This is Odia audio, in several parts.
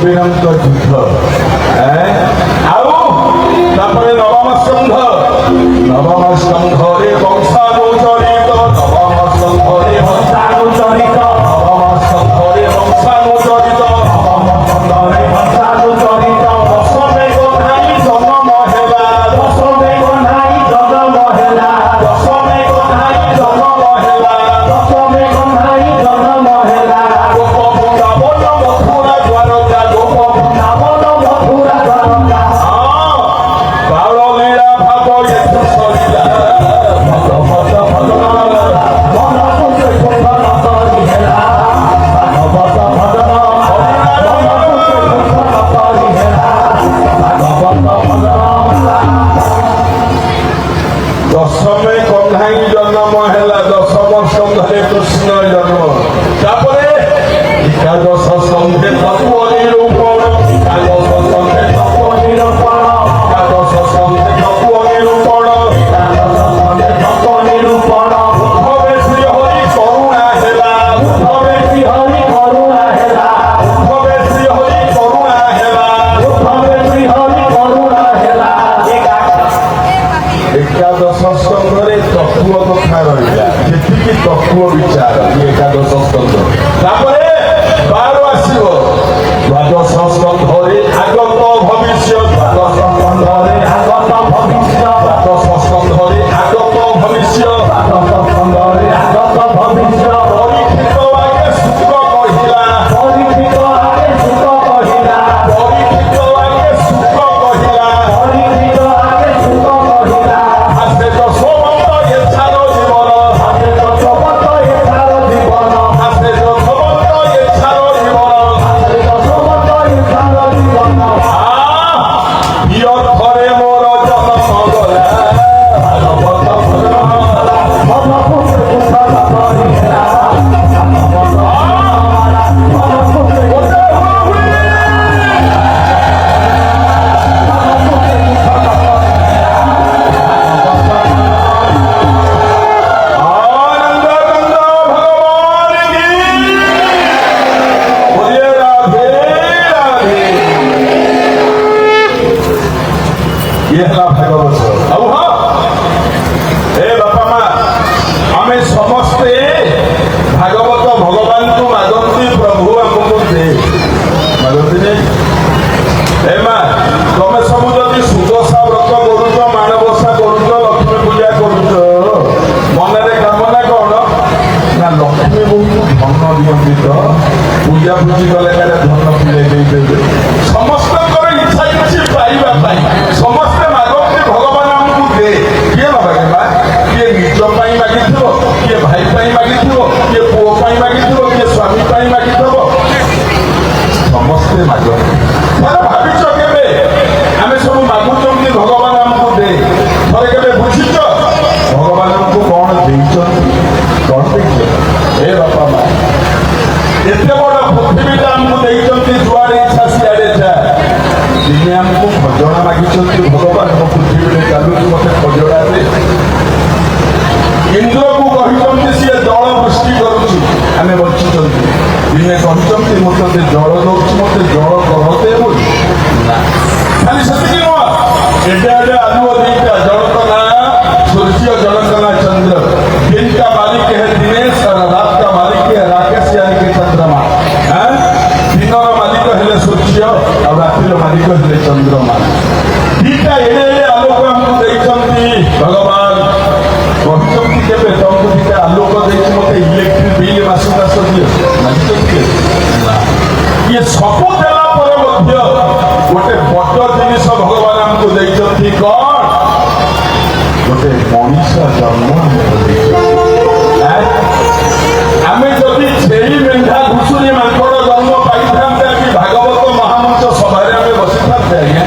କବିରଙ୍କ ଯୁଦ୍ଧ ଆଉ ତାପରେ ନବମ ସ୍କନ୍ଧରେ ବଂଶାନୁଚରିତ ନବମ ସ୍କନ୍ଧରେ ବଂଶାନୁଚରିତ ଦଶମେ ଗଧାଇ ଜନମ ହେଲା ଦଶମ ସ୍କନ୍ଧରେ କୃଷ୍ଣ ଜନ୍ମ ତାପରେ ଏକାଦଶ ସ୍କନ୍ଧେ ତତ୍ତ୍ୱ ନିରୂପଣ ଏକାଦଶ ସ୍କନ୍ଧେ ତତ୍ତ୍ୱ ନିରୂପଣ ଉଦ୍ଭବେ ଶ୍ରୀ ହରି କରୁଣା ହେଲା ଏକାଦଶ ସ୍କନ୍ଧରେ ତତ୍ତ୍ୱ କଥା ରହିଲା ଯେତିକି ତତ୍ତ୍ୱ ବିଚାର ଏକାଦଶ ସ୍କନ୍ଧ ତାପରେ 12 ଆସିବ ଦ୍ୱାଦଶ ସ୍କନ୍ଧରେ ଆଗତ ଭବିଷ୍ୟତ ପରୀକ୍ଷିତ ଆଗେ ସୁଖ କହିଲା ଆସେ ଯଶୋବନ୍ତ ଏଛାର ଜୀବନ ଥରେ ମୋର ଜନ୍ମ ଗଲା ये है भागवत अब हाँ ए बापा माँ आम समस्ते भागवत भगवान को मागंती प्रभु आमको दे मागंती नहीं ए माँ तुम सब जदि सुदशा व्रत करुच माणबसा करुच लक्ष्मी पूजा करुच मनरे कामना कौन ना लक्ष्मी बहुत धन दिखती तो पूजा पूजी कले धन पूजा देते समस्त इच्छा किसी पाइबा समस्ते मागते भगवान आमको दे किए मागे किए निज मागिथ किए भाई मागिथ किए पुओ मागिथ किए स्वामी मागिथ समस्ते मागते भाविच के आम सब मागुंट भगवान आमको दे थे के बुझीच भगवान आमको कौन कौन ए बापा माँ एत बड़ पृथ्वी आमको देखते जुआड़े इच्छा सियाड़े जा दिने आमको खजणा मागिଛନ୍ତି भगवान मो पृथ्वी चालू मत खजणा दे इंद्र को कहते सी जल वृष्टि करुच्ची आम बची दिने कहते मत जल दौर मत जल करते बोली खाली से नुह एडे एडे आलुओ दीटा जड़क ना सूर्य जड़क ना चंद्र दिन का मालिक है दिनेश और रात का मालिक है राकेश यानी कि चंद्रमा दिनर मालिक है सूर्य और रातिर मालिक है चंद्रमा दीटा एडे एडे आलोक हमको देखते भगवान कहते केवे तुमको दीटा आलोक देखी मत इलेक्ट्रिक बिल मास मास दिए ये सब देला पर मध्य गोटे बड़ जिनिस भगवान हमको देखते कौन गोटे मनीष जन्म आम जदि छेली मेढ़ा घुषुरी माकड़ जन्म पाई था भागवत महामंच सभा बसी था आज्ञा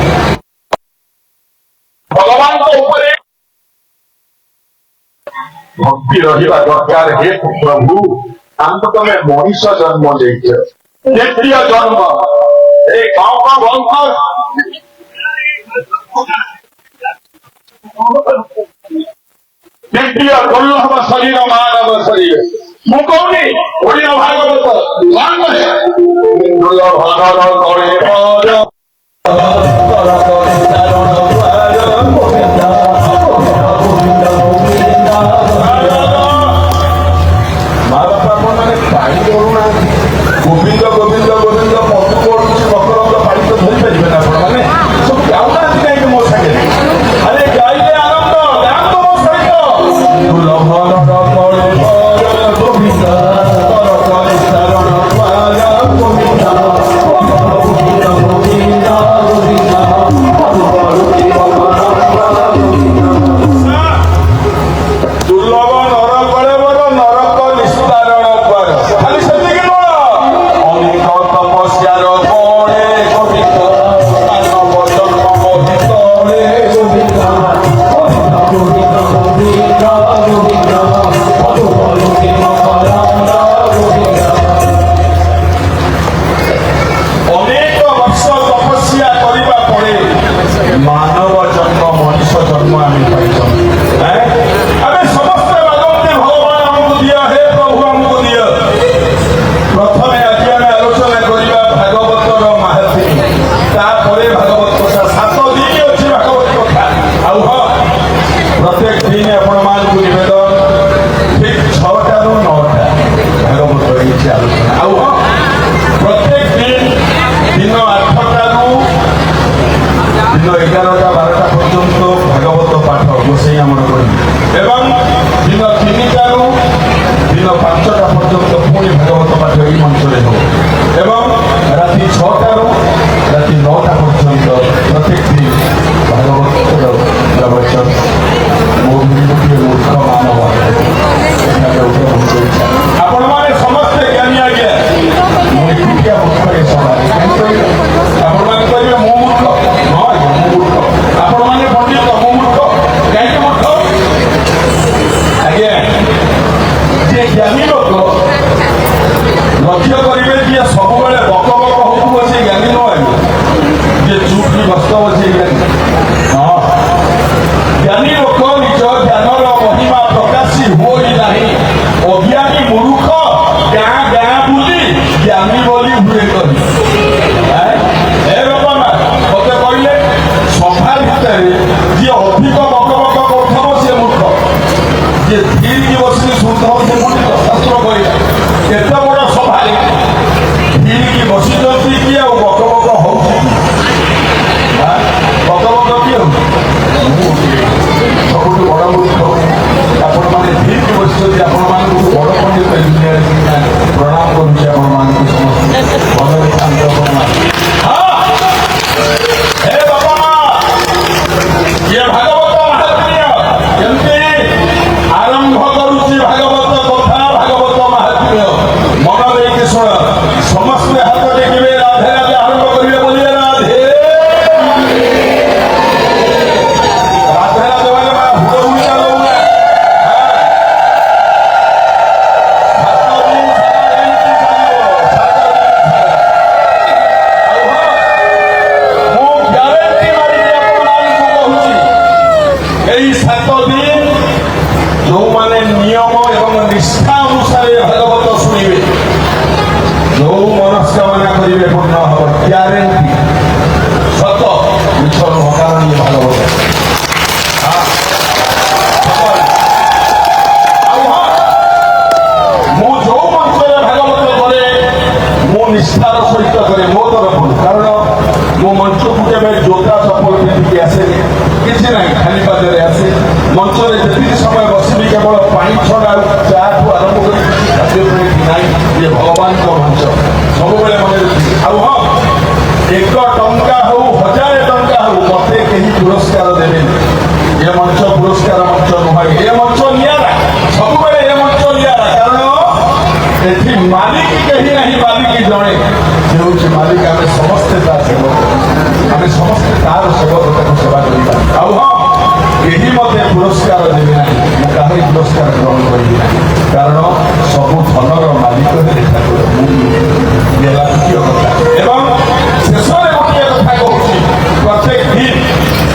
भगवान भक्ति रहा दरकार हे प्रभु आमको तुम मनीष जन्म देख द्वितीय जन्म द्वितीय दुर्लभ शरीर मानव शरीर ମୁଁ କହୁନି ଓଡ଼ିଆ ଭାଗବତ କଣ କହେ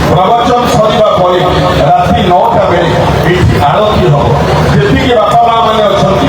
ଭଲ କରିବ ରାତି 9ଟା ବେଳେ ଏଠି ଆଳତୀ ହବ। ଯେତିକି ବାପା ମା ମାନେ ଅଛନ୍ତି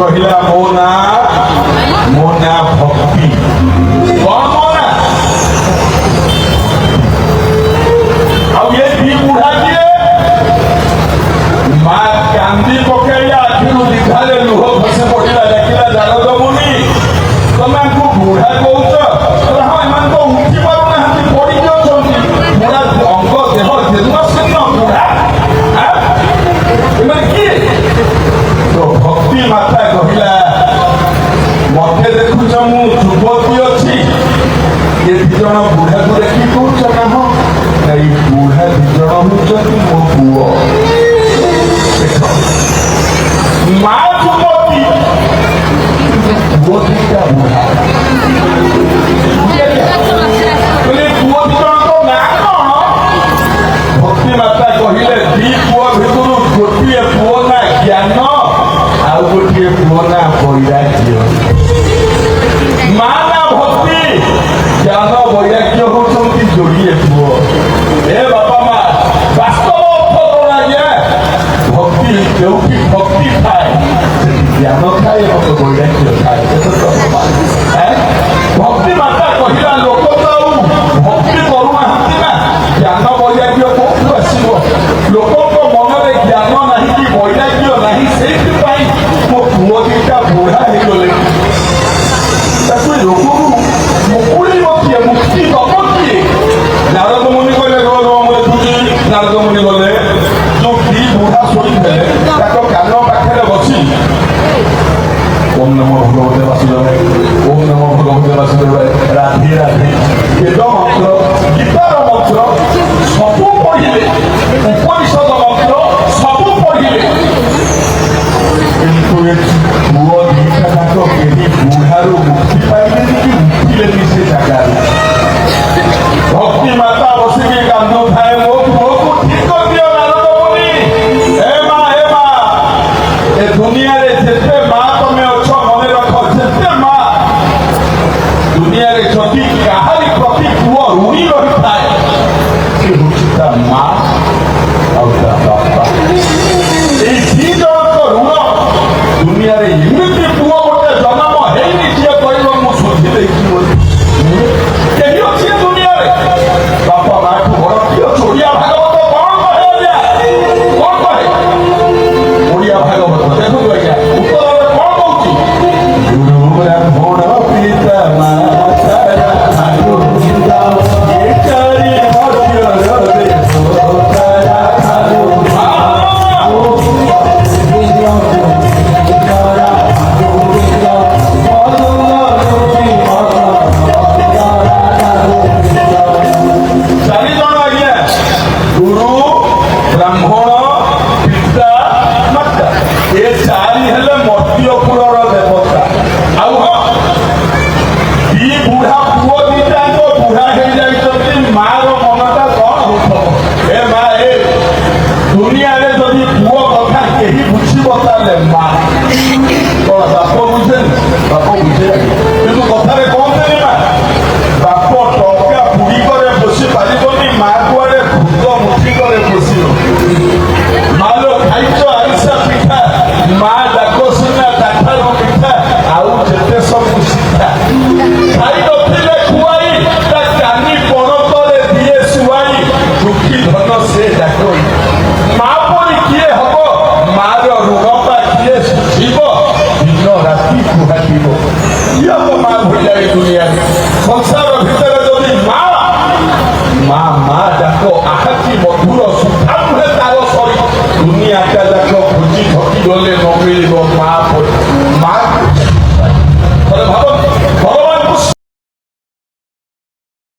କହିଲା ମୋ ନାଁ ଭକ୍ତି। କଣ ମୋ ନାଁ? ଆଉ ଏ ଦି ବୁଢା କିଏ? ମା କାନ୍ଦି ପକେଇଲା, ଆଖିରୁ ଦିଧାରେ ଲୁହ ଖସି ପଡିଲା, ଦେଖିଲା ଜାରଦ ମୁନି ତମେ ଆଙ୍କୁ ବୁଢା କହୁଛ? ହଁ, ଏମାନେ ତ ଉଠି ପାରୁନାହାନ୍ତି, ପଡିକି ଅଛନ୍ତି, ବୁଢା ଅଙ୍ଗ ଦେହ ଜୀର୍ଣ୍ଣଶୀର୍ଣ୍ଣ ବୁଢା, ଏମାନେ କିଏ? ତ ଭକ୍ତି ମାତା କହିଲା ମତେ ଦେଖୁଛ ମୁଁ ଯୁବତୀ ଅଛି, ଏ ଦି ଜଣ ବୁଢାକୁ ଦେଖି କହୁଛ ନା? ହଁ, ଏଇ ବୁଢା ଦି ଜଣ ହଉଛନ୍ତି ମୋ ପୁଅ। ମା ଯୁବତୀ, ପୁଅ ଦିଟା ବୁଢା। ପୁଅ ଦି ଜଣଙ୍କ ନାଁ କଣ? ଭକ୍ତି ମାତା କହିଲେ ଦି ପୁଅ ଭିତରୁ ଗୋଟିଏ ପୁଅ ନା ଜ୍ଞାନ, ଆଉ ଗୋଟିଏ ପୁଅ ନା ବୈରାଗ୍ୟ। ମା ନା ଭକ୍ତି, ଜ୍ଞାନ ବୈରାଗ୍ୟ ହଉଛନ୍ତି ଯୋଡ଼ିଏ ପୁଅ। ଏ ବାପା ମା, ବାସ୍ତବ ଅର୍ଥ କଣ ଆଜ୍ଞା? ଭକ୍ତି, ଯୋଉଠି ଭକ୍ତି ଥାଏ ସେଠି ଜ୍ଞାନ ଥାଏ ଏବଂ ବୈରାଗ୍ୟ ଥାଏ। ଭକ୍ତି ମାତା କହିଲା ଲୋକ ତ ଆଉ ଭକ୍ତି କରୁନାହାନ୍ତି ନା, ଜ୍ଞାନ ବୈରାଗ୍ୟ କୋଉଠୁ ଆସିବ? ଲୋକଙ୍କ ମନରେ ଜ୍ଞାନ ନାହିଁ କି ବୈରାଗ୍ୟ ନାହିଁ, ସେଇଥିପାଇଁ ମୋ ପୁଅ ଦିଟା ବୁଢା ହେଇଗଲେ। ତାକୁ ରୋଗରୁ ମୁକୁଳିବ କିଏ? ମୁକ୍ତି ଦବ କିଏ? ନାରଦ ମୁନି କହିଲେ ର ମୁଁ ଦେଖୁଛି। ନାରଦ ମୁନି ଗଲେ, ଯୋଉ ଦି ବୁଢା ଶୋଇଥିଲେ ତାଙ୍କ କାନ ପାଖରେ ବସି ଓಂ ନମୋ ଭଗବତେ ବାସୁଦେବାୟ, ଓಂ ନମୋ ଭଗବତେ ବାସୁଦେବାୟ, ରାଧେ ରାଧେ, ବେଦ ମନ୍ତ୍ର, ଗୀତାର ମନ୍ତ୍ର ସବୁ ପଢିଲେ, ଉପନିଷଦ ମନ୍ତ୍ର ସବୁ ପଢିଲେ, କିନ୍ତୁ ଏ ପୁଅ ଦିଟା ଯାକ କେହି ବୁଢାରୁ ମୁକ୍ତି ପାଇଲେନି କି ଉଠିଲେନି ସେ ଜାଗାରୁ। ଭକ୍ତି ମାତା ବସିକି କାନ୍ଦୁଥାଏ, ମୋ ପୁଅକୁ ଠିକ ଦିଅ ନାରଦ ମୁନି। ଏ ମା, ଏ ଦୁନିଆରେ ଯେତେ ମା ତମେ ଅଛ ମନେ ରଖ, ଯେତେ ମା ଦୁନିଆରେ ଯଦି କାହାରି ପ୍ରତି ପୁଅ ଋଣୀ ରହିଥାଏ, ସେ ହଉଛି ତା ମା ଆଉ ତା ବାପା। ଏଇ ଦି ଜଣଙ୍କ ଋଣ ଦୁନିଆରେ ଏମିତି ପୁଅ ଗୋଟେ ଜନ୍ମ ହେଇନି ଯିଏ କହିବ ମୁଁ ଶୁଦ୍ଧି ଦେଇଛି ବୋଲି। କେହି ଅଛି ଏ ଦୁନିଆରେ? ବାପା ମାଠୁ ବଡ କିଏ ଅଛି? ଓଡ଼ିଆ ଭାଗବତ କଣ କହେ ଆଜ୍ଞା? କଣ କହେ ଓଡ଼ିଆ ଭାଗବତ? ଦେଖନ୍ତୁ ଆଜ୍ଞା, ଉତ୍ତରରେ କଣ କହୁଛି? ଗୁରୁ ବ୍ରାହ୍ମଣ ପିତା ମାତା ଦୁନିଆରେ ଯଦି ପୁଅ କଥା କେହି ବୁଝିବ ତାହେଲେ ମା କଣ ବାପ ବୁଝେନି?